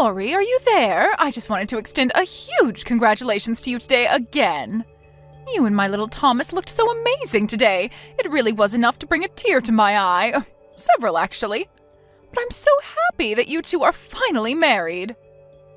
Lori, are you there? I just wanted to extend a huge congratulations to you today again. You and my little Thomas looked so amazing today. It really was enough to bring a tear to my eye. Several, actually. But I'm so happy that you two are finally married.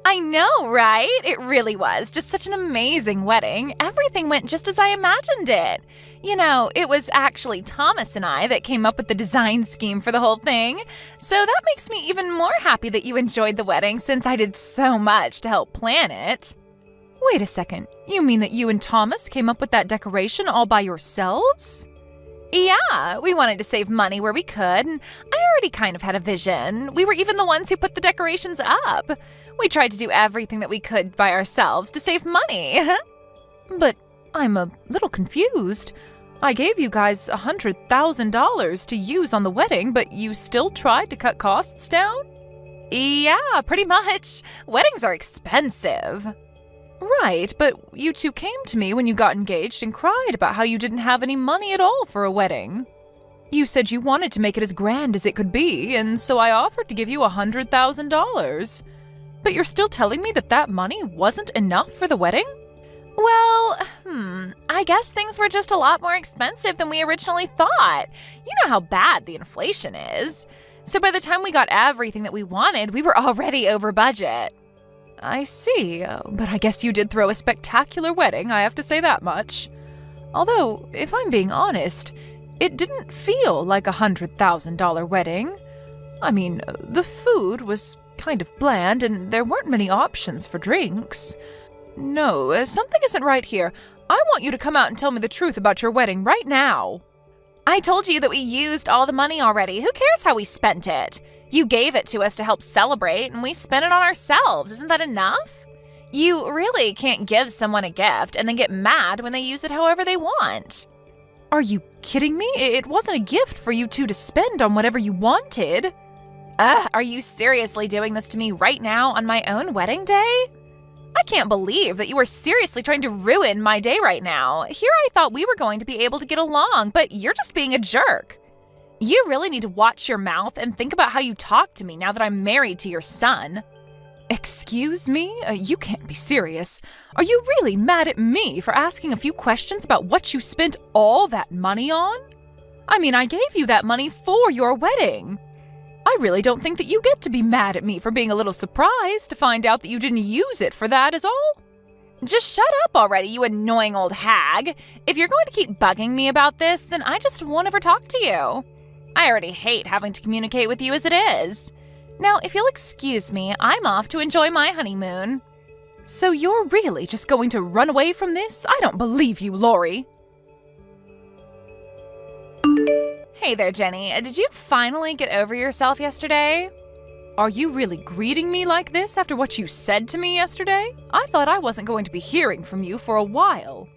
I know, right? It really was just such an amazing wedding. Everything went just as I imagined it. You know, it was actually Thomas and I that came up with the design scheme for the whole thing. So that makes me even more happy that you enjoyed the wedding since I did so much to help plan it. Wait a second. You mean that you and Thomas came up with that decoration all by yourselves? Yeah, we wanted to save money where we could, and I already kind of had a vision. We were even the ones who put the decorations up. We tried to do everything that we could by ourselves to save money. But I'm a little confused. I gave you guys $100,000 to use on the wedding, but you still tried to cut costs down? Yeah, pretty much. Weddings are expensive. Right, but you two came to me when you got engaged and cried about how you didn't have any money at all for a wedding. You said you wanted to make it as grand as it could be, and so I offered to give you $100,000. But you're still telling me that that money wasn't enough for the wedding? Well, I guess things were just a lot more expensive than we originally thought. You know how bad the inflation is. So by the time we got everything that we wanted, we were already over budget. I see, but I guess you did throw a spectacular wedding, I have to say that much. Although, if I'm being honest, it didn't feel like $100,000 wedding. I mean, the food was kind of bland and there weren't many options for drinks. No, something isn't right here. I want you to come out and tell me the truth about your wedding right now. I told you that we used all the money already. Who cares how we spent it? You gave it to us to help celebrate, and we spent it on ourselves. Isn't that enough? You really can't give someone a gift and then get mad when they use it however they want. Are you kidding me? It wasn't a gift for you two to spend on whatever you wanted. Are you seriously doing this to me right now on my own wedding day? I can't believe that you are seriously trying to ruin my day right now. Here I thought we were going to be able to get along, but you're just being a jerk. You really need to watch your mouth and think about how you talk to me now that I'm married to your son. Excuse me? You can't be serious. Are you really mad at me for asking a few questions about what you spent all that money on? I mean, I gave you that money for your wedding. I really don't think that you get to be mad at me for being a little surprised to find out that you didn't use it for that is all. Just shut up already, you annoying old hag. If you're going to keep bugging me about this, then I just won't ever talk to you. I already hate having to communicate with you as it is. Now, if you'll excuse me, I'm off to enjoy my honeymoon. So you're really just going to run away from this? I don't believe you, Lori. Hey there, Jenny. Did you finally get over yourself yesterday? Are you really greeting me like this after what you said to me yesterday? I thought I wasn't going to be hearing from you for a while.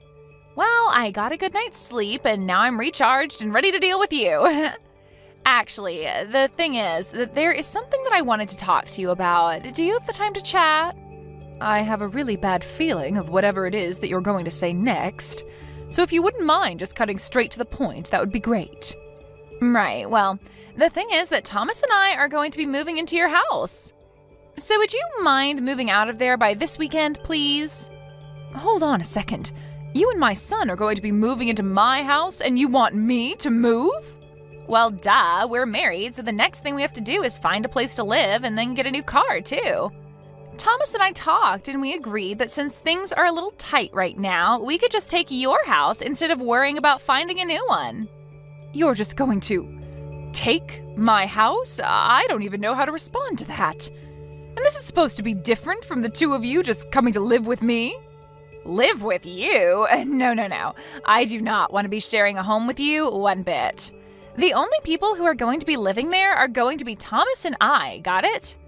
Well, I got a good night's sleep, and now I'm recharged and ready to deal with you. Actually, the thing is that there is something that I wanted to talk to you about. Do you have the time to chat? I have a really bad feeling of whatever it is that you're going to say next. So if you wouldn't mind just cutting straight to the point, that would be great. Right, well, the thing is that Thomas and I are going to be moving into your house. So would you mind moving out of there by this weekend, please? Hold on a second. You and my son are going to be moving into my house and you want me to move? Well, duh, we're married, so the next thing we have to do is find a place to live and then get a new car, too. Thomas and I talked and we agreed that since things are a little tight right now, we could just take your house instead of worrying about finding a new one. You're just going to take my house? I don't even know how to respond to that. And this is supposed to be different from the two of you just coming to live with me? Live with you? No. I do not want to be sharing a home with you one bit. The only people who are going to be living there are going to be Thomas and I, got it?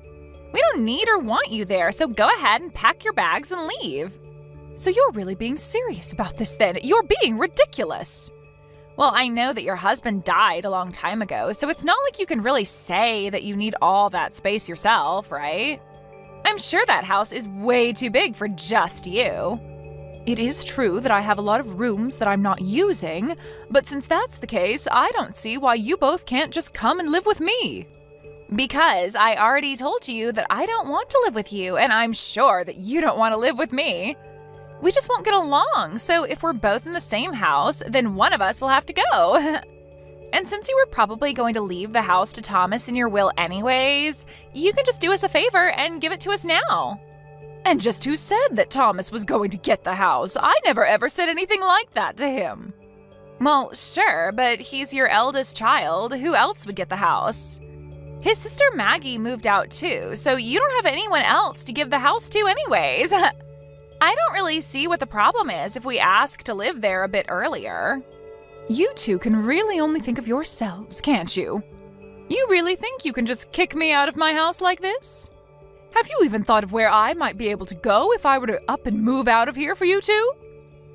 We don't need or want you there, so go ahead and pack your bags and leave. So you're really being serious about this then? You're being ridiculous. Well, I know that your husband died a long time ago, so it's not like you can really say that you need all that space yourself, right? I'm sure that house is way too big for just you. It is true that I have a lot of rooms that I'm not using, but since that's the case, I don't see why you both can't just come and live with me. Because I already told you that I don't want to live with you, and I'm sure that you don't want to live with me. We just won't get along, so if we're both in the same house, then one of us will have to go. And since you were probably going to leave the house to Thomas in your will anyways, you can just do us a favor and give it to us now. And just who said that Thomas was going to get the house? I never ever said anything like that to him. Well, sure, but he's your eldest child. Who else would get the house? His sister Maggie moved out too, so you don't have anyone else to give the house to anyways. I don't really see what the problem is if we ask to live there a bit earlier. You two can really only think of yourselves, can't you? You really think you can just kick me out of my house like this? Have you even thought of where I might be able to go if I were to up and move out of here for you two?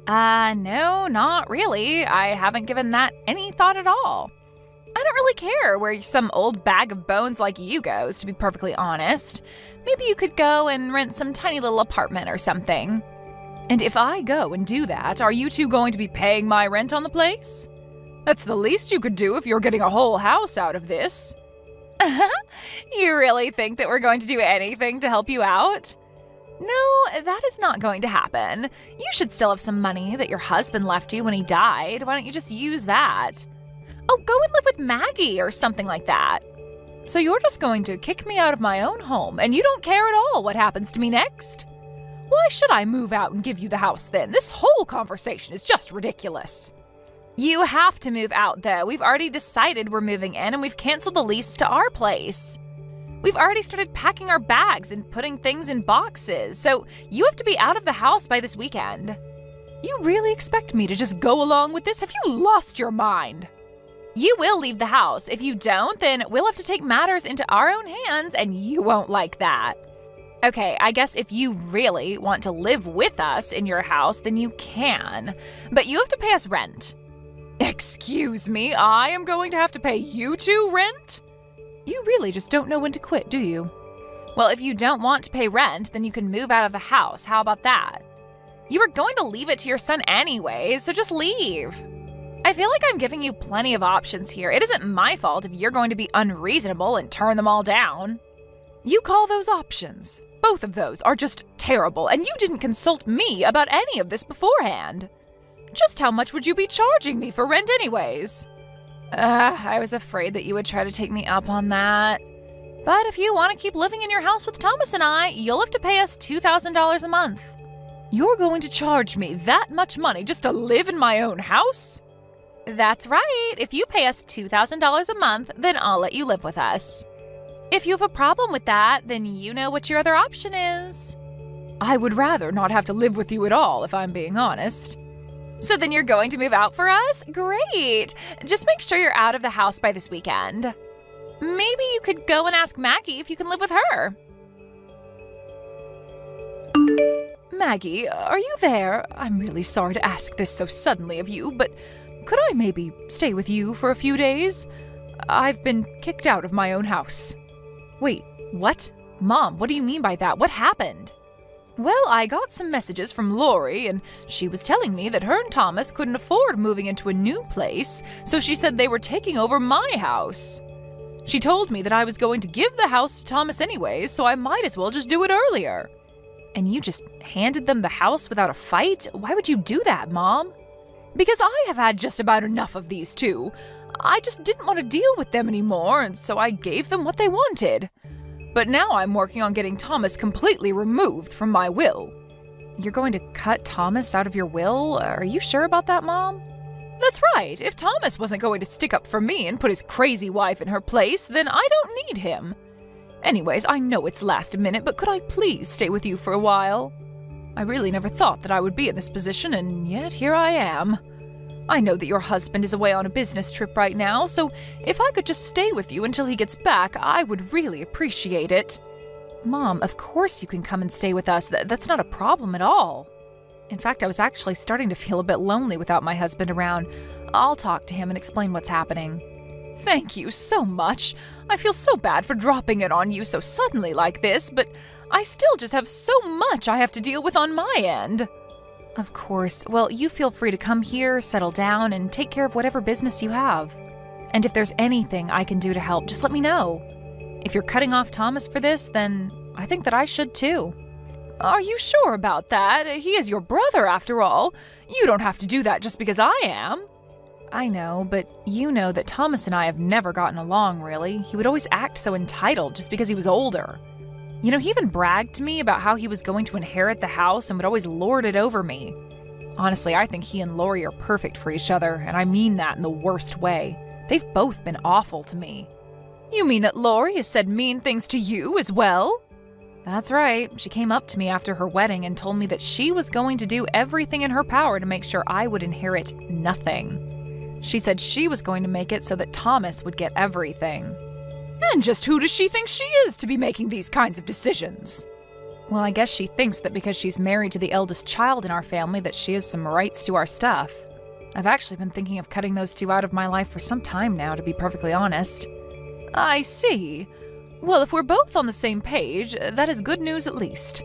No, not really. I haven't given that any thought at all. I don't really care where some old bag of bones like you goes, to be perfectly honest. Maybe you could go and rent some tiny little apartment or something. And if I go and do that, are you two going to be paying my rent on the place? That's the least you could do if you're getting a whole house out of this. You really think that we're going to do anything to help you out? No, that is not going to happen. You should still have some money that your husband left you when he died. Why don't you just use that? Oh, go and live with Maggie or something like that. So you're just going to kick me out of my own home, and you don't care at all what happens to me next? Why should I move out and give you the house then? This whole conversation is just ridiculous. You have to move out, though. We've already decided we're moving in, and we've canceled the lease to our place. We've already started packing our bags and putting things in boxes, so you have to be out of the house by this weekend. You really expect me to just go along with this? Have you lost your mind? You will leave the house. If you don't, then we'll have to take matters into our own hands, and you won't like that. Okay, I guess if you really want to live with us in your house, then you can. But you have to pay us rent. Excuse me, I am going to have to pay you two rent? You really just don't know when to quit, do you? Well, if you don't want to pay rent, then you can move out of the house. How about that? You were going to leave it to your son anyway, so just leave. I feel like I'm giving you plenty of options here. It isn't my fault if you're going to be unreasonable and turn them all down. You call those options? Both of those are just terrible, and you didn't consult me about any of this beforehand. Just how much would you be charging me for rent anyways? I was afraid that you would try to take me up on that. But if you want to keep living in your house with Thomas and I, you'll have to pay us $2,000 a month. You're going to charge me that much money just to live in my own house? That's right. If you pay us $2,000 a month, then I'll let you live with us. If you have a problem with that, then you know what your other option is. I would rather not have to live with you at all, if I'm being honest. So then you're going to move out for us? Great! Just make sure you're out of the house by this weekend. Maybe you could go and ask Maggie if you can live with her. Maggie, are you there? I'm really sorry to ask this so suddenly of you, but could I maybe stay with you for a few days? I've been kicked out of my own house. Wait, what? Mom, what do you mean by that? What happened? Well, I got some messages from Lori, and she was telling me that her and Thomas couldn't afford moving into a new place, so she said they were taking over my house. She told me that I was going to give the house to Thomas anyways, so I might as well just do it earlier. And you just handed them the house without a fight? Why would you do that, Mom? Because I have had just about enough of these two. I just didn't want to deal with them anymore, and so I gave them what they wanted. But now I'm working on getting Thomas completely removed from my will. You're going to cut Thomas out of your will? Are you sure about that, Mom? That's right. If Thomas wasn't going to stick up for me and put his crazy wife in her place, then I don't need him. Anyways, I know it's last minute, but could I please stay with you for a while? I really never thought that I would be in this position, and yet here I am. I know that your husband is away on a business trip right now, so if I could just stay with you until he gets back, I would really appreciate it. Mom, of course you can come and stay with us. That's not a problem at all. In fact, I was actually starting to feel a bit lonely without my husband around. I'll talk to him and explain what's happening. Thank you so much. I feel so bad for dropping it on you so suddenly like this, but I still just have so much I have to deal with on my end. Of course. Well, you feel free to come here, settle down, and take care of whatever business you have. And if there's anything I can do to help, just let me know. If you're cutting off Thomas for this, then I think that I should too. Are you sure about that? He is your brother, after all. You don't have to do that just because I am. I know, but you know that Thomas and I have never gotten along, really. He would always act so entitled just because he was older. You know, he even bragged to me about how he was going to inherit the house and would always lord it over me. Honestly, I think he and Lori are perfect for each other, and I mean that in the worst way. They've both been awful to me. You mean that Lori has said mean things to you as well? That's right. She came up to me after her wedding and told me that she was going to do everything in her power to make sure I would inherit nothing. She said she was going to make it so that Thomas would get everything. And just who does she think she is to be making these kinds of decisions? Well, I guess she thinks that because she's married to the eldest child in our family that she has some rights to our stuff. I've actually been thinking of cutting those two out of my life for some time now, to be perfectly honest. I see. Well, if we're both on the same page, that is good news at least.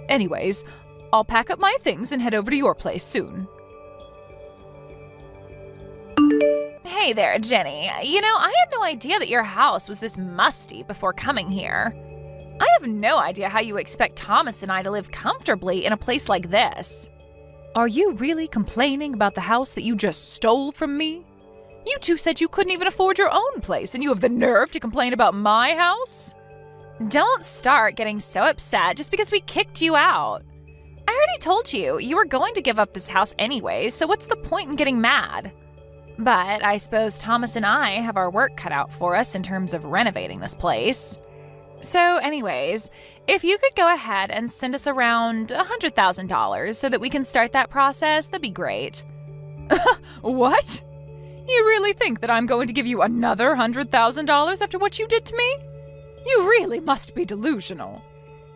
Anyways, I'll pack up my things and head over to your place soon. Hey there, Jenny. You know, I had no idea that your house was this musty before coming here. I have no idea how you expect Thomas and I to live comfortably in a place like this. Are you really complaining about the house that you just stole from me? You two said you couldn't even afford your own place, and you have the nerve to complain about my house? Don't start getting so upset just because we kicked you out. I already told you, you were going to give up this house anyway, so what's the point in getting mad? But I suppose Thomas and I have our work cut out for us in terms of renovating this place. So anyways, if you could go ahead and send us around $100,000 so that we can start that process, that'd be great. What? You really think that I'm going to give you another $100,000 after what you did to me? You really must be delusional.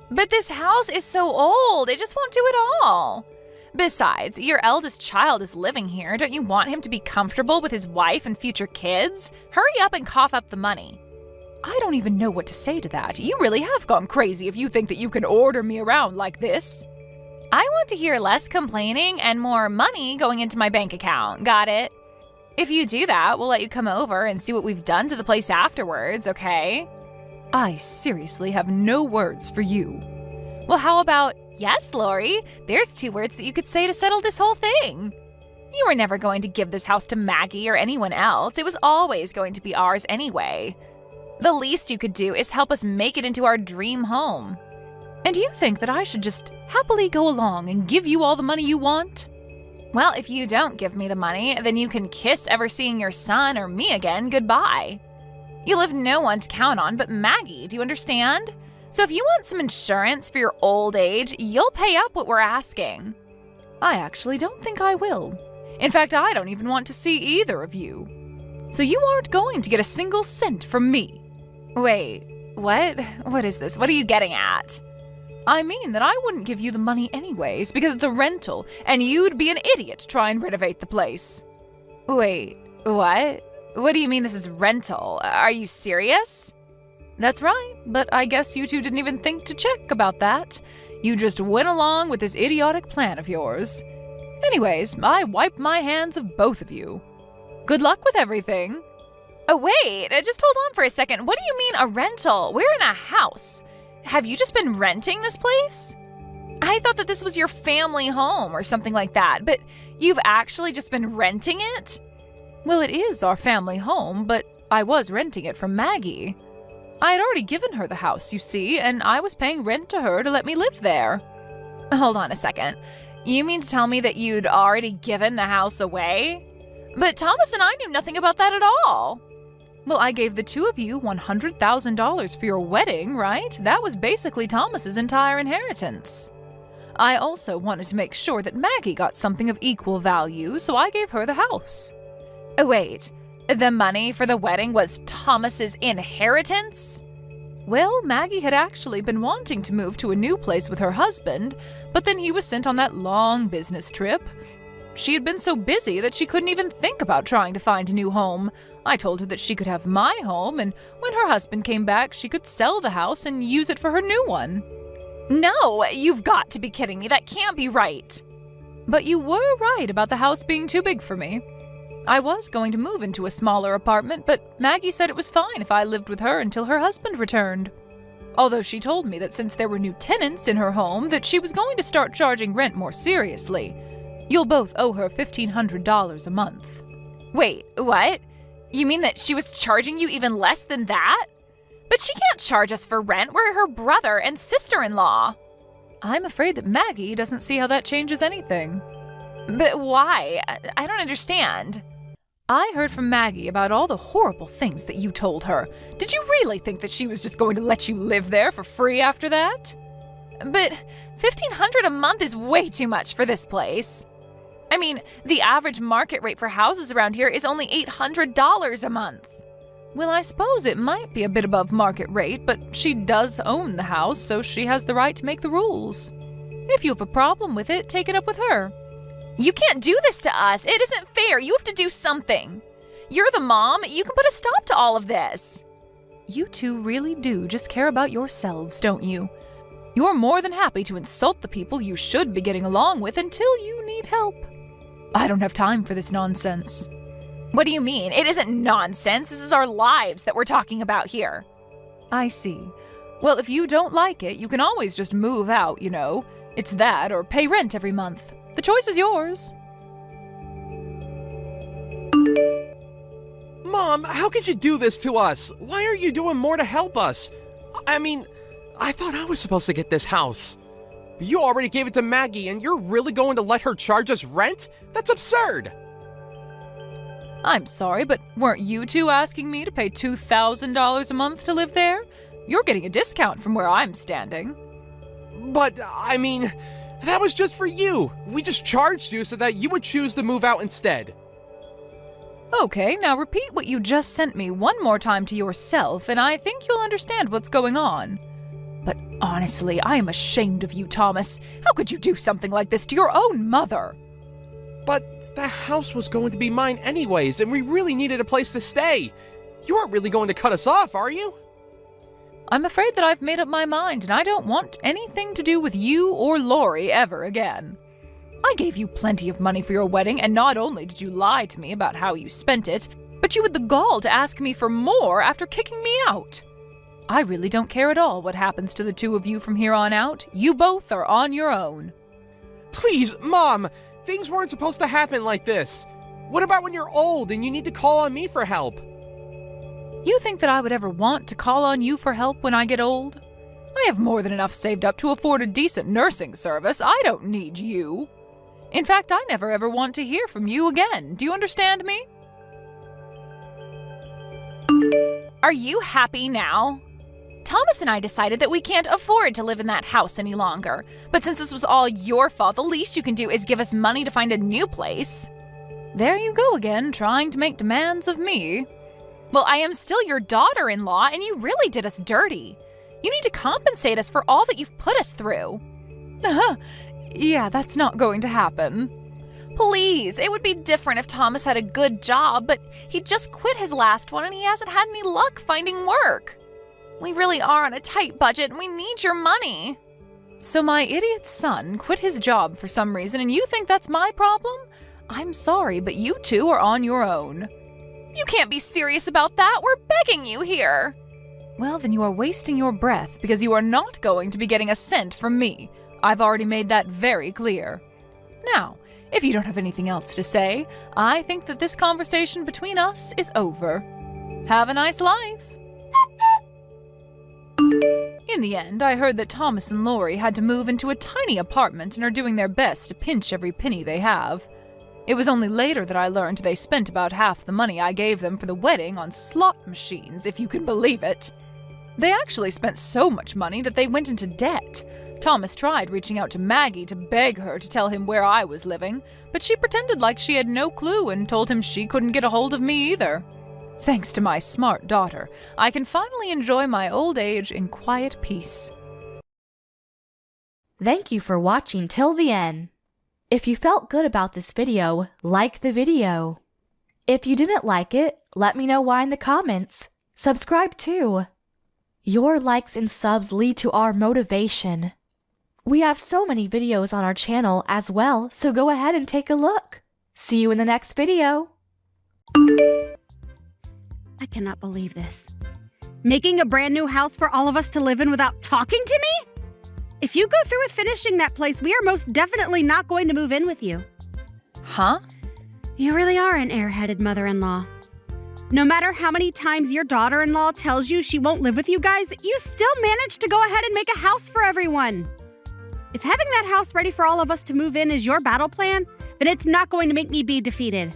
But this house is so old, it just won't do it all. Besides, your eldest child is living here. Don't you want him to be comfortable with his wife and future kids? Hurry up and cough up the money. I don't even know what to say to that. You really have gone crazy if you think that you can order me around like this. I want to hear less complaining and more money going into my bank account. Got it? If you do that, we'll let you come over and see what we've done to the place afterwards, okay? I seriously have no words for you. Well, how about, yes, Lori? There's 2 words that you could say to settle this whole thing. You were never going to give this house to Maggie or anyone else. It was always going to be ours anyway. The least you could do is help us make it into our dream home. And you think that I should just happily go along and give you all the money you want? Well, if you don't give me the money, then you can kiss ever seeing your son or me again goodbye. You'll have no one to count on but Maggie, do you understand? So if you want some insurance for your old age, you'll pay up what we're asking. I actually don't think I will. In fact, I don't even want to see either of you. So you aren't going to get a single cent from me. Wait, what? What is this? What are you getting at? I mean that I wouldn't give you the money anyways because it's a rental and you'd be an idiot to try and renovate the place. Wait, what? What do you mean this is rental? Are you serious? That's right, but I guess you two didn't even think to check about that. You just went along with this idiotic plan of yours. Anyways, I wipe my hands of both of you. Good luck with everything. Oh, wait, just hold on for a second. What do you mean a rental? We're in a house. Have you just been renting this place? I thought that this was your family home or something like that, but you've actually just been renting it? Well, it is our family home, but I was renting it from Maggie. I had already given her the house, you see, and I was paying rent to her to let me live there. Hold on a second. You mean to tell me that you'd already given the house away? But Thomas and I knew nothing about that at all. Well, I gave the two of you $100,000 for your wedding, right? That was basically Thomas's entire inheritance. I also wanted to make sure that Maggie got something of equal value, so I gave her the house. Oh, wait, the money for the wedding was Thomas's inheritance? Well, Maggie had actually been wanting to move to a new place with her husband, but then he was sent on that long business trip. She had been so busy that she couldn't even think about trying to find a new home. I told her that she could have my home, and when her husband came back, she could sell the house and use it for her new one. No, you've got to be kidding me. That can't be right. But you were right about the house being too big for me. I was going to move into a smaller apartment, but Maggie said it was fine if I lived with her until her husband returned. Although she told me that since there were new tenants in her home, that she was going to start charging rent more seriously. You'll both owe her $1,500 a month. Wait, what? You mean that she was charging you even less than that? But she can't charge us for rent. We're her brother and sister-in-law. I'm afraid that Maggie doesn't see how that changes anything. But why? I don't understand. I heard from Maggie about all the horrible things that you told her. Did you really think that she was just going to let you live there for free after that? But $1,500 a month is way too much for this place. I mean, the average market rate for houses around here is only $800 a month. Well, I suppose it might be a bit above market rate, but she does own the house, so she has the right to make the rules. If you have a problem with it, take it up with her. You can't do this to us. It isn't fair. You have to do something. You're the mom. You can put a stop to all of this. You two really do just care about yourselves, don't you? You're more than happy to insult the people you should be getting along with until you need help. I don't have time for this nonsense. What do you mean? It isn't nonsense. This is our lives that we're talking about here. I see. Well, if you don't like it, you can always just move out, you know. It's that or pay rent every month. The choice is yours. Mom, how could you do this to us? Why aren't you doing more to help us? I mean, I thought I was supposed to get this house. You already gave it to Maggie, and you're really going to let her charge us rent? That's absurd! I'm sorry, but weren't you two asking me to pay $2,000 a month to live there? You're getting a discount from where I'm standing. But, I mean, that was just for you. We just charged you so that you would choose to move out instead. Okay, now repeat what you just sent me one more time to yourself, and I think you'll understand what's going on. But honestly, I am ashamed of you, Thomas. How could you do something like this to your own mother? But the house was going to be mine anyways, and we really needed a place to stay. You aren't really going to cut us off, are you? I'm afraid that I've made up my mind, and I don't want anything to do with you or Lori ever again. I gave you plenty of money for your wedding, and not only did you lie to me about how you spent it, but you had the gall to ask me for more after kicking me out. I really don't care at all what happens to the two of you from here on out. You both are on your own. Please, Mom! Things weren't supposed to happen like this. What about when you're old and you need to call on me for help? You think that I would ever want to call on you for help when I get old? I have more than enough saved up to afford a decent nursing service. I don't need you. In fact, I never ever want to hear from you again. Do you understand me? Are you happy now? Thomas and I decided that we can't afford to live in that house any longer. But since this was all your fault, the least you can do is give us money to find a new place. There you go again, trying to make demands of me. Well, I am still your daughter-in-law, and you really did us dirty. You need to compensate us for all that you've put us through. Yeah, that's not going to happen. Please, it would be different if Thomas had a good job, but he just quit his last one and he hasn't had any luck finding work. We really are on a tight budget and we need your money. So my idiot son quit his job for some reason and you think that's my problem? I'm sorry, but you two are on your own. You can't be serious about that. We're begging you here. Well, then you are wasting your breath because you are not going to be getting a cent from me. I've already made that very clear. Now, if you don't have anything else to say, I think that this conversation between us is over. Have a nice life. In the end, I heard that Thomas and Lori had to move into a tiny apartment and are doing their best to pinch every penny they have. It was only later that I learned they spent about half the money I gave them for the wedding on slot machines, if you can believe it. They actually spent so much money that they went into debt. Thomas tried reaching out to Maggie to beg her to tell him where I was living, but she pretended like she had no clue and told him she couldn't get a hold of me either. Thanks to my smart daughter, I can finally enjoy my old age in quiet peace. Thank you for watching till the end. If you felt good about this video, like the video. If you didn't like it, let me know why in the comments. Subscribe too. Your likes and subs lead to our motivation. We have so many videos on our channel as well, so go ahead and take a look. See you in the next video. I cannot believe this. Making a brand new house for all of us to live in without talking to me? If you go through with finishing that place, we are most definitely not going to move in with you. Huh? You really are an airheaded mother-in-law. No matter how many times your daughter-in-law tells you she won't live with you guys, you still manage to go ahead and make a house for everyone. If having that house ready for all of us to move in is your battle plan, then it's not going to make me be defeated.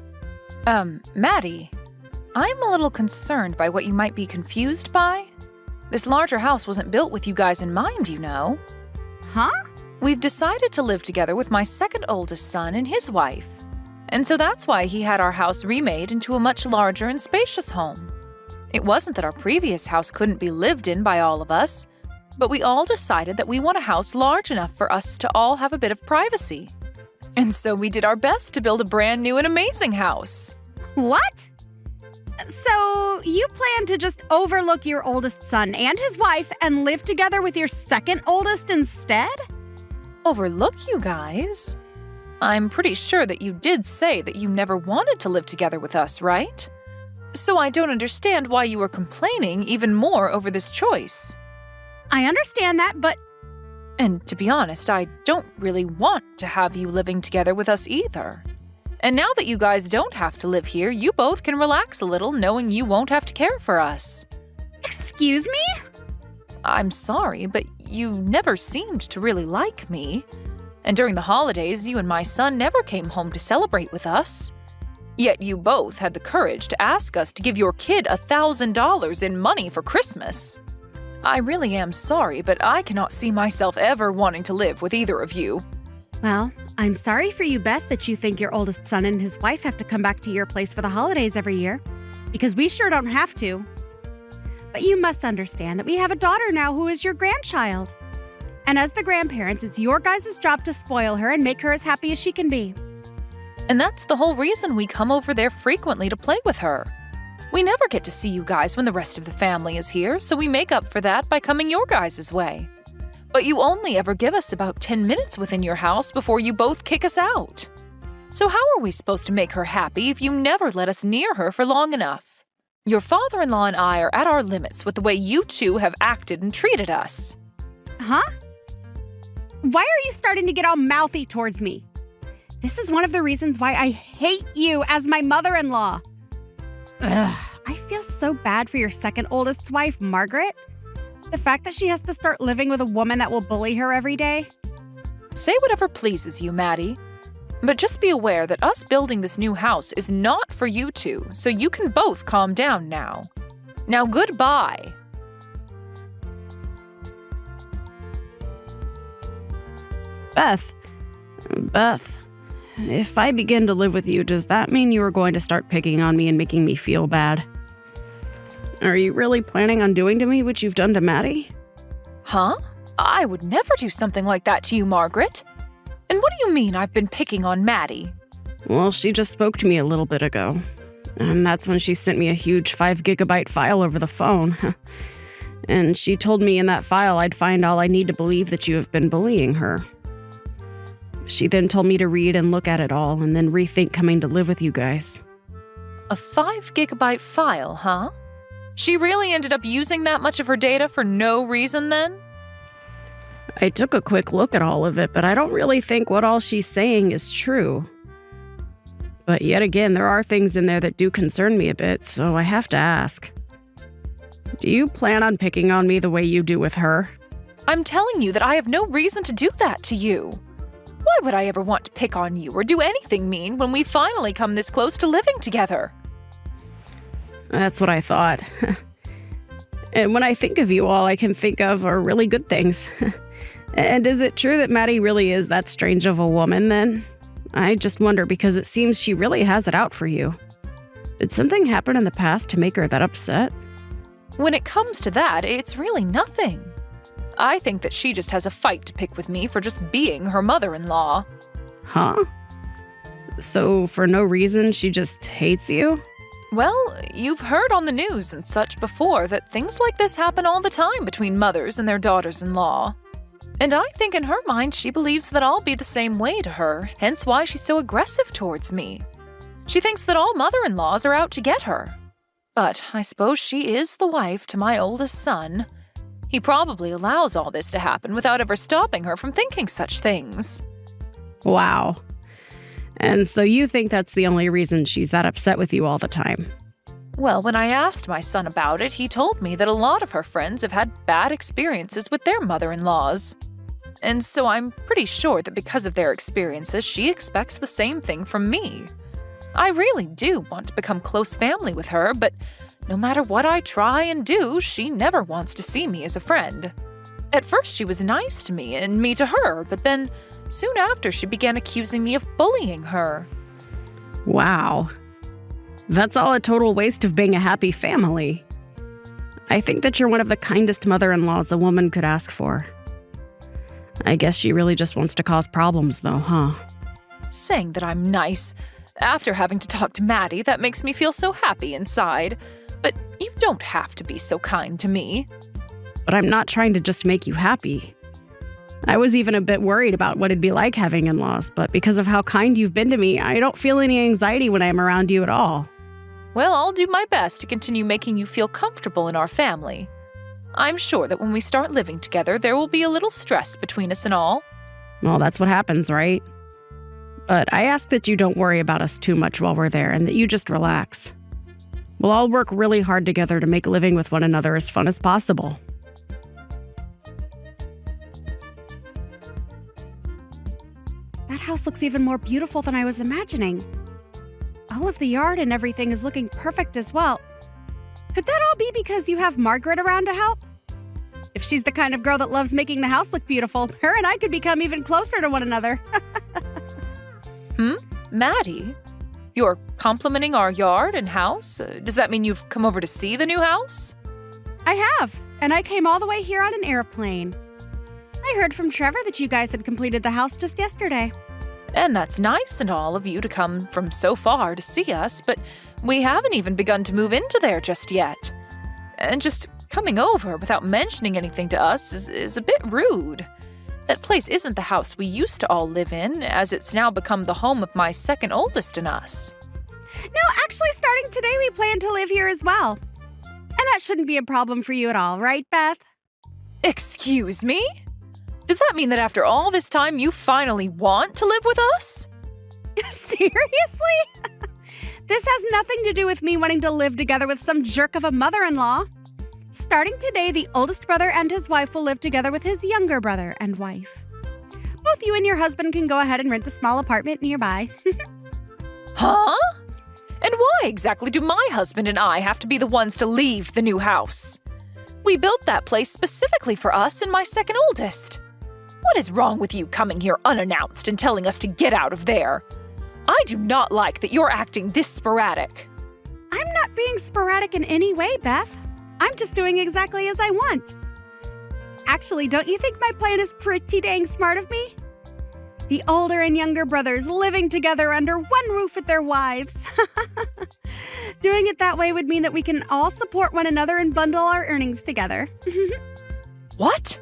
Maddie, I'm a little concerned by what you might be confused by. This larger house wasn't built with you guys in mind, you know. Huh? We've decided to live together with my second oldest son and his wife. And so that's why he had our house remade into a much larger and spacious home. It wasn't that our previous house couldn't be lived in by all of us, but we all decided that we want a house large enough for us to all have a bit of privacy. And so we did our best to build a brand new and amazing house. What? So you plan to just overlook your oldest son and his wife and live together with your second oldest instead? Overlook you guys? I'm pretty sure that you did say that you never wanted to live together with us, right? So I don't understand why you are complaining even more over this choice. I understand that, but And to be honest, I don't really want to have you living together with us either. And now that you guys don't have to live here, you both can relax a little knowing you won't have to care for us. excuse me? I'm sorry, but you never seemed to really like me. And during the holidays, you and my son never came home to celebrate with us. Yet you both had the courage to ask us to give your kid $1,000 in money for Christmas. I really am sorry, but I cannot see myself ever wanting to live with either of you. Well, I'm sorry for you, Beth, that you think your oldest son and his wife have to come back to your place for the holidays every year, because we sure don't have to. But you must understand that we have a daughter now who is your grandchild. And as the grandparents, it's your guys' job to spoil her and make her as happy as she can be. And that's the whole reason we come over there frequently to play with her. We never get to see you guys when the rest of the family is here, so we make up for that by coming your guys' way. But you only ever give us about 10 minutes within your house before you both kick us out. So how are we supposed to make her happy if you never let us near her for long enough? Your father-in-law and I are at our limits with the way you two have acted and treated us. Huh? Why are you starting to get all mouthy towards me? This is one of the reasons why I hate you as my mother-in-law. Ugh, I feel so bad for your second oldest wife, Margaret. The fact that she has to start living with a woman that will bully her every day. Say whatever pleases you, Maddie. But just be aware that us building this new house is not for you two, so you can both calm down now. Now, goodbye. Beth, if I begin to live with you, does that mean you are going to start picking on me and making me feel bad? Are you really planning on doing to me what you've done to Maddie? Huh? I would never do something like that to you, Margaret. And what do you mean I've been picking on Maddie? Well, she just spoke to me a little bit ago. And that's when she sent me a huge 5-gigabyte file over the phone. And she told me in that file I'd find all I need to believe that you have been bullying her. She then told me to read and look at it all and then rethink coming to live with you guys. A 5-gigabyte file, huh? She really ended up using that much of her data for no reason then? I took a quick look at all of it, but I don't really think what all she's saying is true. But yet again, there are things in there that do concern me a bit, so I have to ask. Do you plan on picking on me the way you do with her? I'm telling you that I have no reason to do that to you. Why would I ever want to pick on you or do anything mean when we finally come this close to living together? That's what I thought. And when I think of you, all I can think of are really good things. And is it true that Maddie really is that strange of a woman, then? I just wonder because it seems she really has it out for you. Did something happen in the past to make her that upset? When it comes to that, it's really nothing. I think that she just has a fight to pick with me for just being her mother-in-law. Huh? So for no reason, she just hates you? Well, you've heard on the news and such before that things like this happen all the time between mothers and their daughters-in-law. And I think in her mind she believes that I'll be the same way to her, hence why she's so aggressive towards me. She thinks that all mother-in-laws are out to get her. But I suppose she is the wife to my oldest son. He probably allows all this to happen without ever stopping her from thinking such things. Wow. And so you think that's the only reason she's that upset with you all the time? Well, when I asked my son about it, he told me that a lot of her friends have had bad experiences with their mother-in-laws. And so I'm pretty sure that because of their experiences, she expects the same thing from me. I really do want to become close family with her, but no matter what I try and do, she never wants to see me as a friend. At first, she was nice to me and me to her, but then soon after, she began accusing me of bullying her. Wow. That's all a total waste of being a happy family. I think that you're one of the kindest mother-in-laws a woman could ask for. I guess she really just wants to cause problems, though, huh? Saying that I'm nice. After having to talk to Maddie, that makes me feel so happy inside. But you don't have to be so kind to me. But I'm not trying to just make you happy. I was even a bit worried about what it'd be like having in-laws, but because of how kind you've been to me, I don't feel any anxiety when I'm around you at all. Well, I'll do my best to continue making you feel comfortable in our family. I'm sure that when we start living together, there will be a little stress between us and all. Well, that's what happens, right? But I ask that you don't worry about us too much while we're there and that you just relax. We'll all work really hard together to make living with one another as fun as possible. That house looks even more beautiful than I was imagining. All of the yard and everything is looking perfect as well. Could that all be because you have Margaret around to help? If she's the kind of girl that loves making the house look beautiful, her and I could become even closer to one another. Maddie? You're complimenting our yard and house? Does that mean you've come over to see the new house? I have, and I came all the way here on an airplane. I heard from Trevor that you guys had completed the house just yesterday. And that's nice and all of you to come from so far to see us, but we haven't even begun to move into there just yet. And just coming over without mentioning anything to us is a bit rude. That place isn't the house we used to all live in, as it's now become the home of my second oldest and us. No, actually, starting today, we plan to live here as well. And that shouldn't be a problem for you at all, right, Beth? Excuse me? Does that mean that after all this time you finally want to live with us? Seriously? This has nothing to do with me wanting to live together with some jerk of a mother-in-law. Starting today, the oldest brother and his wife will live together with his younger brother and wife. Both you and your husband can go ahead and rent a small apartment nearby. Huh? And why exactly do my husband and I have to be the ones to leave the new house? We built that place specifically for us and my second oldest. What is wrong with you coming here unannounced and telling us to get out of there? I do not like that you're acting this sporadic. I'm not being sporadic in any way, Beth. I'm just doing exactly as I want. Actually, don't you think my plan is pretty dang smart of me? The older and younger brothers living together under one roof with their wives. Doing it that way would mean that we can all support one another and bundle our earnings together. What?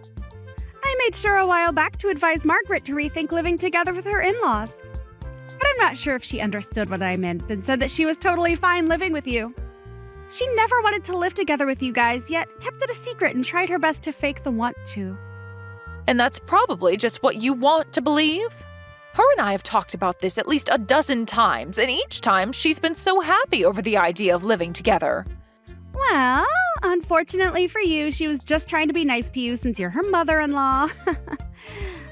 I made sure a while back to advise Margaret to rethink living together with her in-laws. But I'm not sure if she understood what I meant and said that she was totally fine living with you. She never wanted to live together with you guys, yet kept it a secret and tried her best to fake the want to. And that's probably just what you want to believe? Her and I have talked about this at least a dozen times, and each time she's been so happy over the idea of living together. Well, unfortunately for you, she was just trying to be nice to you since you're her mother-in-law.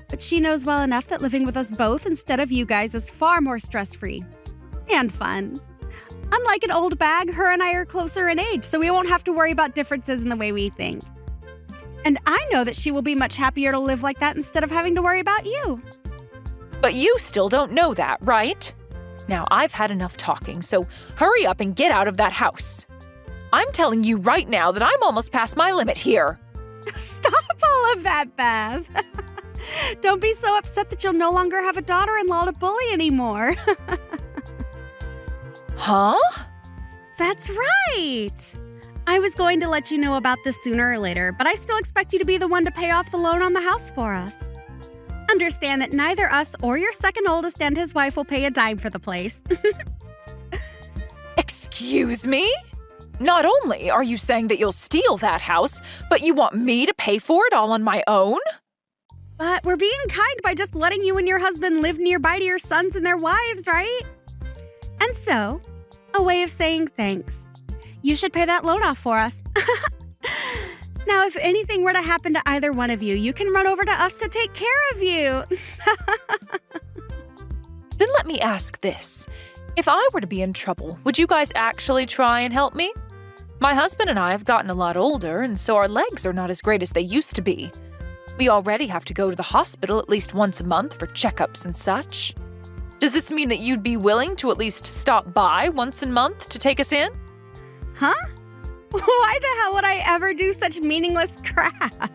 But she knows well enough that living with us both instead of you guys is far more stress-free and fun. Unlike an old bag, her and I are closer in age, so we won't have to worry about differences in the way we think. And I know that she will be much happier to live like that instead of having to worry about you. But you still don't know that, right? Now, I've had enough talking, so hurry up and get out of that house. I'm telling you right now that I'm almost past my limit here. Stop all of that, Beth. Don't be so upset that you'll no longer have a daughter-in-law to bully anymore. Huh? That's right. I was going to let you know about this sooner or later, but I still expect you to be the one to pay off the loan on the house for us. Understand that neither us or your second oldest and his wife will pay a dime for the place. Excuse me? Not only are you saying that you'll steal that house, but you want me to pay for it all on my own? But we're being kind by just letting you and your husband live nearby to your sons and their wives, right? And so, a way of saying thanks. You should pay that loan off for us. Now, if anything were to happen to either one of you, you can run over to us to take care of you. Then let me ask this. If I were to be in trouble, would you guys actually try and help me? My husband and I have gotten a lot older, and so our legs are not as great as they used to be. We already have to go to the hospital at least once a month for checkups and such. Does this mean that you'd be willing to at least stop by once a month to take us in? Huh? Why the hell would I ever do such meaningless crap?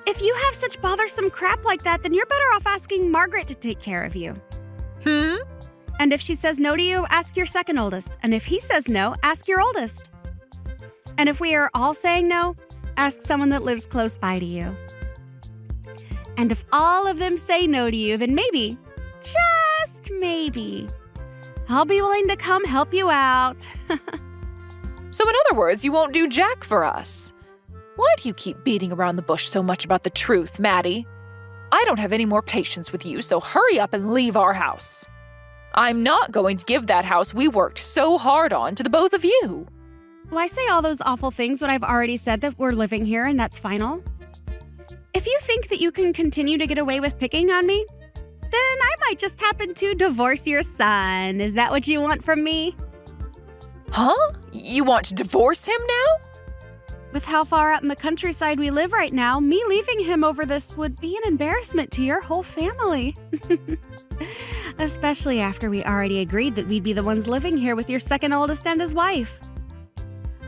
If you have such bothersome crap like that, then you're better off asking Margaret to take care of you. And if she says no to you, ask your second oldest. And if he says no, ask your oldest. And if we are all saying no, ask someone that lives close by to you. And if all of them say no to you, then maybe, just maybe, I'll be willing to come help you out. So in other words, you won't do jack for us. Why do you keep beating around the bush so much about the truth, Maddie? I don't have any more patience with you, so hurry up and leave our house. I'm not going to give that house we worked so hard on to the both of you. Why say all those awful things when I've already said that we're living here and that's final? If you think that you can continue to get away with picking on me, then I might just happen to divorce your son. Is that what you want from me? Huh? You want to divorce him now? With how far out in the countryside we live right now, me leaving him over this would be an embarrassment to your whole family. Especially after we already agreed that we'd be the ones living here with your second oldest and his wife.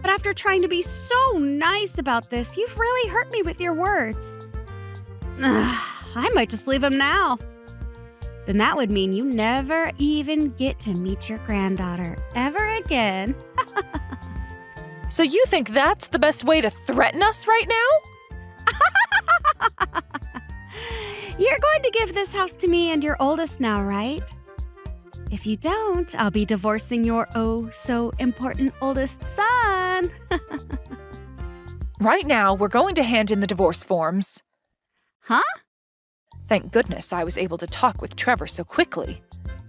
But after trying to be so nice about this, you've really hurt me with your words. I might just leave him now. Then that would mean you never even get to meet your granddaughter ever again. So you think that's the best way to threaten us right now? You're going to give this house to me and your oldest now, right? If you don't, I'll be divorcing your oh-so-important oldest son. Right now, we're going to hand in the divorce forms. Huh? Thank goodness I was able to talk with Trevor so quickly.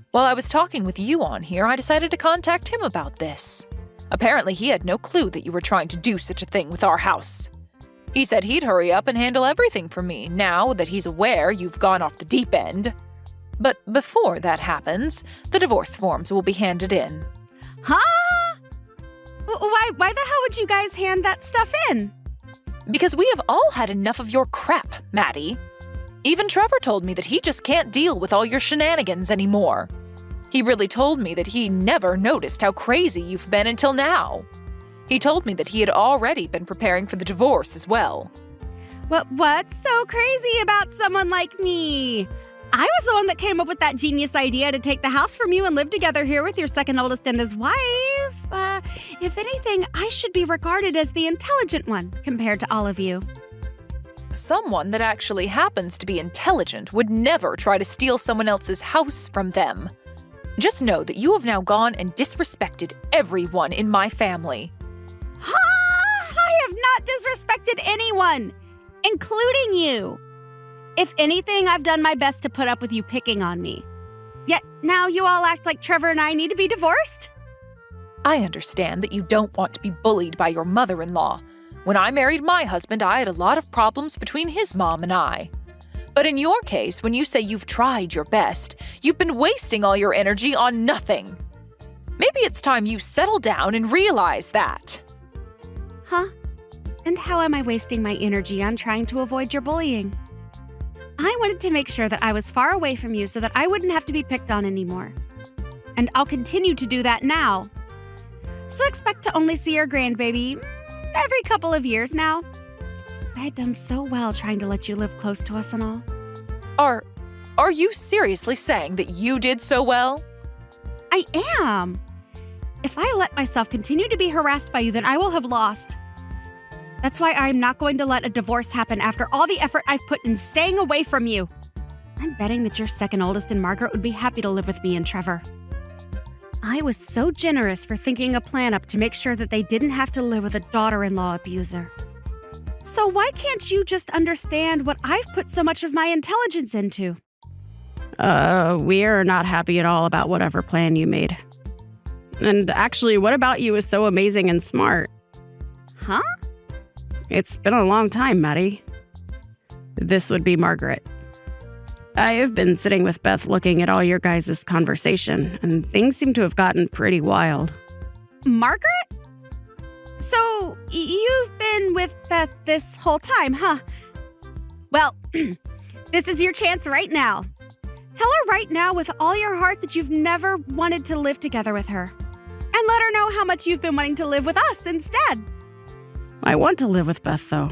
While I was talking with you on here, I decided to contact him about this. Apparently, he had no clue that you were trying to do such a thing with our house. He said he'd hurry up and handle everything for me now that he's aware you've gone off the deep end. But before that happens, the divorce forms will be handed in. Huh? Why the hell would you guys hand that stuff in? Because we have all had enough of your crap, Maddie. Even Trevor told me that he just can't deal with all your shenanigans anymore. He really told me that he never noticed how crazy you've been until now. He told me that he had already been preparing for the divorce as well. What's so crazy about someone like me? I was the one that came up with that genius idea to take the house from you and live together here with your second oldest and his wife. If anything, I should be regarded as the intelligent one compared to all of you. Someone that actually happens to be intelligent would never try to steal someone else's house from them. Just know that you have now gone and disrespected everyone in my family. I have not disrespected anyone, including you. If anything, I've done my best to put up with you picking on me. Yet now you all act like Trevor and I need to be divorced? I understand that you don't want to be bullied by your mother-in-law. When I married my husband, I had a lot of problems between his mom and I. But in your case, when you say you've tried your best, you've been wasting all your energy on nothing. Maybe it's time you settle down and realize that. Huh? And how am I wasting my energy on trying to avoid your bullying? I wanted to make sure that I was far away from you so that I wouldn't have to be picked on anymore. And I'll continue to do that now. So expect to only see your grandbaby every couple of years now. I had done so well trying to let you live close to us and all. Are you seriously saying that you did so well? I am. If I let myself continue to be harassed by you, then I will have lost. That's why I'm not going to let a divorce happen after all the effort I've put in staying away from you. I'm betting that your second oldest and Margaret would be happy to live with me and Trevor. I was so generous for thinking a plan up to make sure that they didn't have to live with a daughter-in-law abuser. So why can't you just understand what I've put so much of my intelligence into? We're not happy at all about whatever plan you made. And actually, what about you is so amazing and smart? Huh? It's been a long time, Maddie. This would be Margaret. I have been sitting with Beth looking at all your guys' conversation, and things seem to have gotten pretty wild. Margaret? So, you've been with Beth this whole time, huh? Well, this is your chance right now. Tell her right now with all your heart that you've never wanted to live together with her. And let her know how much you've been wanting to live with us instead. I want to live with Beth, though.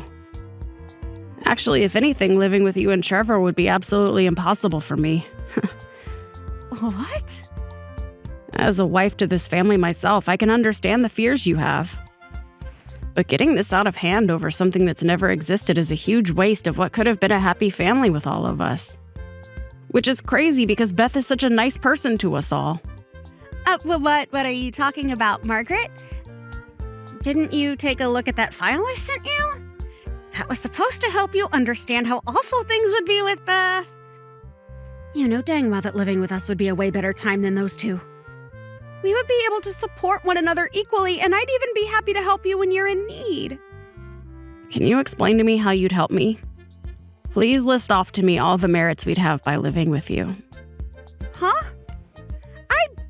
Actually, if anything, living with you and Trevor would be absolutely impossible for me. What? As a wife to this family myself, I can understand the fears you have. But getting this out of hand over something that's never existed is a huge waste of what could have been a happy family with all of us. Which is crazy because Beth is such a nice person to us all. What are you talking about, Margaret? Didn't you take a look at that file I sent you? That was supposed to help you understand how awful things would be with Beth. You know dang well that living with us would be a way better time than those two. We would be able to support one another equally, and I'd even be happy to help you when you're in need. Can you explain to me how you'd help me? Please list off to me all the merits we'd have by living with you. Huh?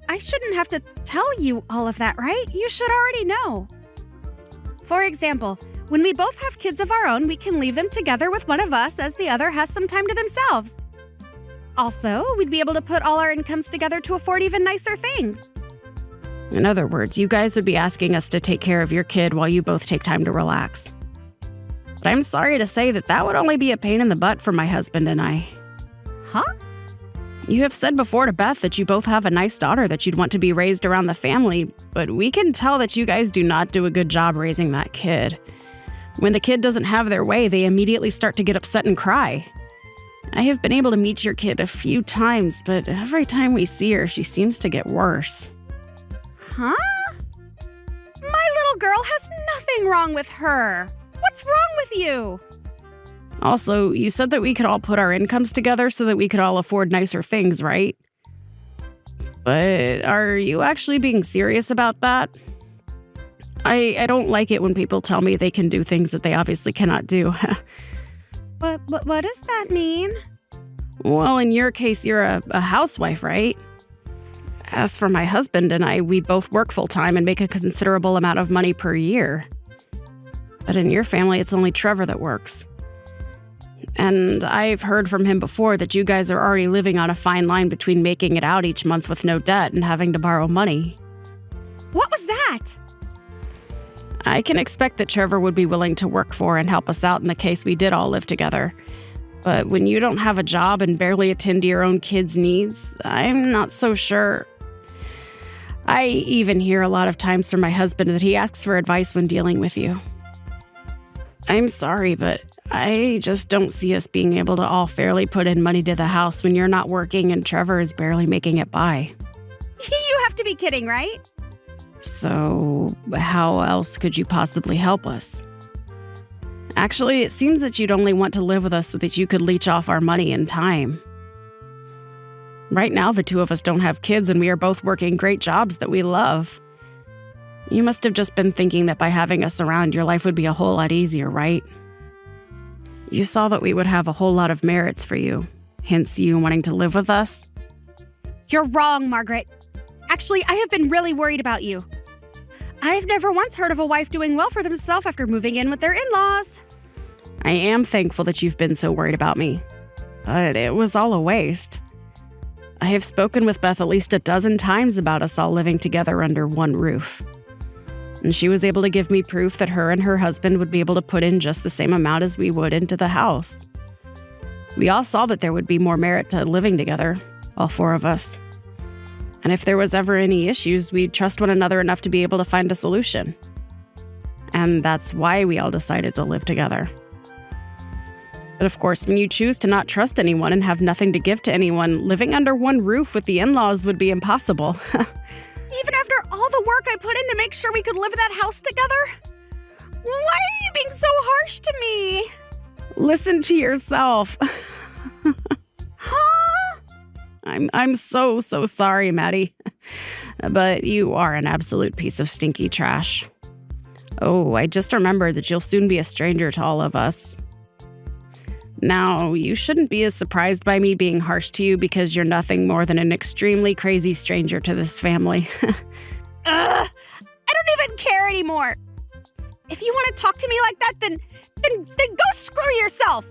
I shouldn't have to tell you all of that, right? You should already know. For example, when we both have kids of our own, we can leave them together with one of us as the other has some time to themselves. Also, we'd be able to put all our incomes together to afford even nicer things. In other words, you guys would be asking us to take care of your kid while you both take time to relax. But I'm sorry to say that would only be a pain in the butt for my husband and I. Huh? You have said before to Beth that you both have a nice daughter that you'd want to be raised around the family, but we can tell that you guys do not do a good job raising that kid. When the kid doesn't have their way, they immediately start to get upset and cry. I have been able to meet your kid a few times, but every time we see her, she seems to get worse. Huh? My little girl has nothing wrong with her. What's wrong with you? Also, you said that we could all put our incomes together so that we could all afford nicer things, right? But are you actually being serious about that? I don't like it when people tell me they can do things that they obviously cannot do. What does that mean? Well, in your case, you're a housewife, right? As for my husband and I, we both work full-time and make a considerable amount of money per year. But in your family, it's only Trevor that works. And I've heard from him before that you guys are already living on a fine line between making it out each month with no debt and having to borrow money. What was that? I can expect that Trevor would be willing to work for and help us out in the case we did all live together. But when you don't have a job and barely attend to your own kids' needs, I'm not so sure. I even hear a lot of times from my husband that he asks for advice when dealing with you. I'm sorry, but I just don't see us being able to all fairly put in money to the house when you're not working and Trevor is barely making it by. You have to be kidding, right? So, how else could you possibly help us? Actually, it seems that you'd only want to live with us so that you could leech off our money and time. Right now, the two of us don't have kids and we are both working great jobs that we love. You must have just been thinking that by having us around, your life would be a whole lot easier, right? You saw that we would have a whole lot of merits for you, hence you wanting to live with us. You're wrong, Margaret. Actually, I have been really worried about you. I've never once heard of a wife doing well for themselves after moving in with their in-laws. I am thankful that you've been so worried about me, but it was all a waste. I have spoken with Beth at least a dozen times about us all living together under one roof. And she was able to give me proof that her and her husband would be able to put in just the same amount as we would into the house. We all saw that there would be more merit to living together, all four of us. And if there was ever any issues, we'd trust one another enough to be able to find a solution. And that's why we all decided to live together. But of course, when you choose to not trust anyone and have nothing to give to anyone, living under one roof with the in-laws would be impossible. work I put in to make sure we could live in that house together? Why are you being so harsh to me? Listen to yourself. Huh? I'm so sorry, Maddie. But you are an absolute piece of stinky trash. Oh, I just remembered that you'll soon be a stranger to all of us. Now, you shouldn't be as surprised by me being harsh to you because you're nothing more than an extremely crazy stranger to this family. I don't even care anymore. If you want to talk to me like that, then go screw yourself.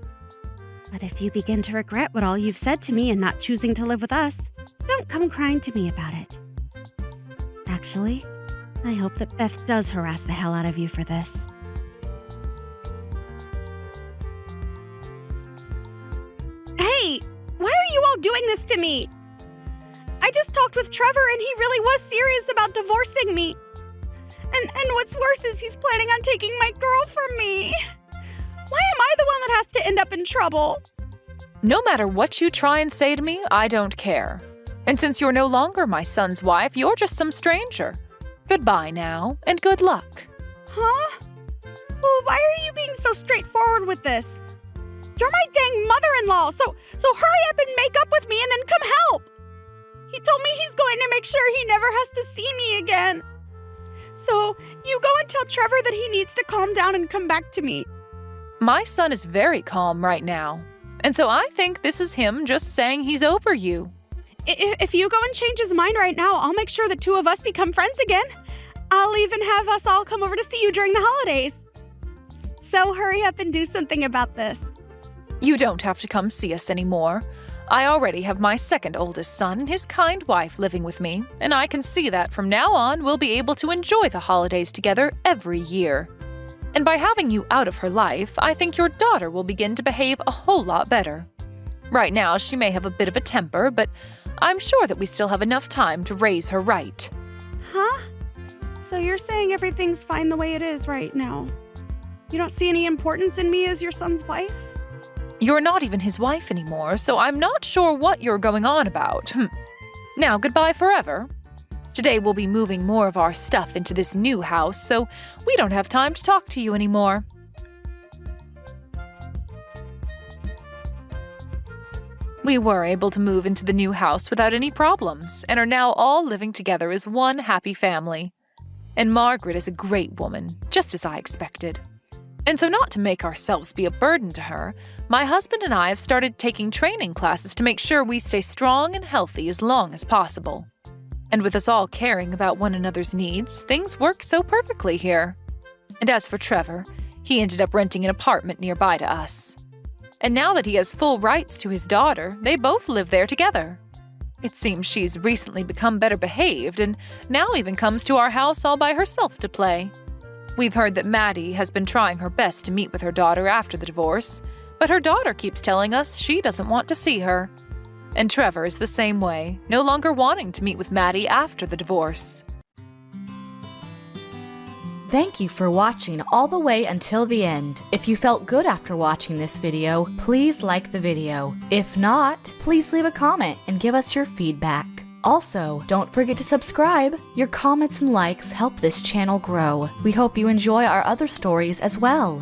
But if you begin to regret what all you've said to me and not choosing to live with us, don't come crying to me about it. Actually, I hope that Beth does harass the hell out of you for this. Hey, why are you all doing this to me? I just talked with Trevor and he really was serious about divorcing me. And what's worse is he's planning on taking my girl from me. Why am I the one that has to end up in trouble? No matter what you try and say to me, I don't care. And since you're no longer my son's wife, you're just some stranger. Goodbye now, and good luck. Huh? Well, why are you being so straightforward with this? You're my dang mother-in-law, so hurry up and make up with me and then come help. He told me he's going to make sure he never has to see me again. So you go and tell Trevor that he needs to calm down and come back to me. My son is very calm right now, and so I think this is him just saying he's over you. If you go and change his mind right now, I'll make sure the two of us become friends again. I'll even have us all come over to see you during the holidays. So hurry up and do something about this. You don't have to come see us anymore. I already have my second oldest son and his kind wife living with me, and I can see that from now on we'll be able to enjoy the holidays together every year. And by having you out of her life, I think your daughter will begin to behave a whole lot better. Right now, she may have a bit of a temper, but I'm sure that we still have enough time to raise her right. Huh? So you're saying everything's fine the way it is right now? You don't see any importance in me as your son's wife? You're not even his wife anymore, so I'm not sure what you're going on about. Now, goodbye forever. Today we'll be moving more of our stuff into this new house, so we don't have time to talk to you anymore. We were able to move into the new house without any problems and are now all living together as one happy family. And Margaret is a great woman, just as I expected. And so not to make ourselves be a burden to her, my husband and I have started taking training classes to make sure we stay strong and healthy as long as possible. And with us all caring about one another's needs, things work so perfectly here. And as for Trevor, he ended up renting an apartment nearby to us. And now that he has full rights to his daughter, they both live there together. It seems she's recently become better behaved and now even comes to our house all by herself to play. We've heard that Maddie has been trying her best to meet with her daughter after the divorce, but her daughter keeps telling us she doesn't want to see her. And Trevor is the same way, no longer wanting to meet with Maddie after the divorce. Thank you for watching all the way until the end. If you felt good after watching this video, please like the video. If not, please leave a comment and give us your feedback. Also, don't forget to subscribe. Your comments and likes help this channel grow. We hope you enjoy our other stories as well.